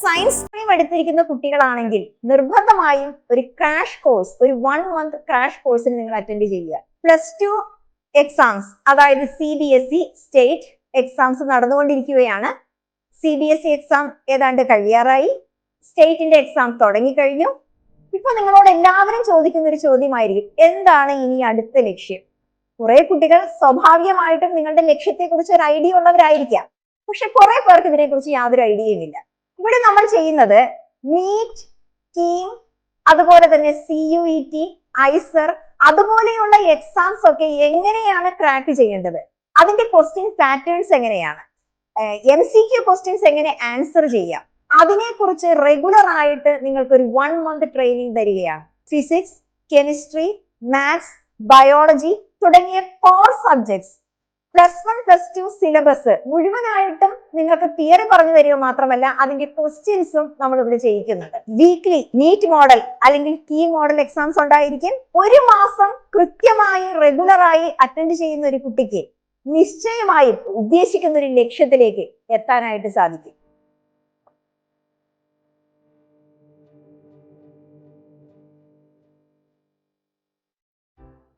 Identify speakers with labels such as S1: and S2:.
S1: Science stream എടുത്തിരിക്കുന്ന കുട്ടികളാണെങ്കിൽ നിർബന്ധമായും ഒരു ക്രാഷ് കോഴ്സ്, ഒരു 1 month ക്രാഷ് കോഴ്സിന് നിങ്ങൾ അറ്റൻഡ് ചെയ്യുക. +2 എക്സാംസ്, അതായത് CBSE സ്റ്റേറ്റ് എക്സാംസ് നടന്നുകൊണ്ടിരിക്കുകയാണ്. CBSE എക്സാം ഏതാണ്ട് കഴിയാറായി, സ്റ്റേറ്റിന്റെ എക്സാം തുടങ്ങിക്കഴിഞ്ഞു. ഇപ്പൊ നിങ്ങളോട് എല്ലാവരും ചോദിക്കുന്ന ഒരു ചോദ്യമായിരിക്കും, എന്താണ് ഇനി അടുത്ത ലക്ഷ്യം? കുറെ കുട്ടികൾ സ്വാഭാവികമായിട്ടും നിങ്ങളുടെ ലക്ഷ്യത്തെ കുറിച്ച് ഒരു ഐഡിയ ഉള്ളവരായിരിക്കാം, പക്ഷെ കുറെ പേർക്ക് ഇതിനെക്കുറിച്ച് യാതൊരു ഐഡിയയും ഇല്ല. ഇവിടെ നമ്മൾ ചെയ്യുന്നത് നീറ്റ്, കീം, അതുപോലെ തന്നെ CUET, ഐസർ, അതുപോലെയുള്ള എക്സാംസ് ഒക്കെ എങ്ങനെയാണ് ക്രാക്ക് ചെയ്യേണ്ടത്, അതിന്റെ ക്വസ്റ്റ്യൻ പാറ്റേൺസ് എങ്ങനെയാണ്, MCQ ക്വസ്റ്റ്യൻസ് എങ്ങനെ ആൻസർ ചെയ്യാം, അതിനെക്കുറിച്ച് റെഗുലർ ആയിട്ട് നിങ്ങൾക്ക് ഒരു 1 month ട്രെയിനിങ് തരികയാണ്. ഫിസിക്സ്, കെമിസ്ട്രി, മാത്സ്, ബയോളജി തുടങ്ങിയ കോർ സബ്ജക്ട്സ് +1 +2 സിലബസ് മുഴുവനായിട്ടും നിങ്ങൾക്ക് തിയറി പറഞ്ഞു തരിക മാത്രമല്ല, അതിന്റെ ക്വസ്റ്റ്യൻസും നമ്മൾ ഇവിടെ ചെയ്യിക്കുന്നുണ്ട്. വീക്ക്ലി നീറ്റ് മോഡൽ അല്ലെങ്കിൽ കീ മോഡൽ എക്സാംസ് ഉണ്ടായിരിക്കും. ഒരു മാസം കൃത്യമായി റെഗുലറായി അറ്റൻഡ് ചെയ്യുന്ന ഒരു കുട്ടിക്ക് നിശ്ചയമായും ഉദ്ദേശിക്കുന്ന ഒരു ലക്ഷ്യത്തിലേക്ക് എത്താനായിട്ട് സാധിക്കും.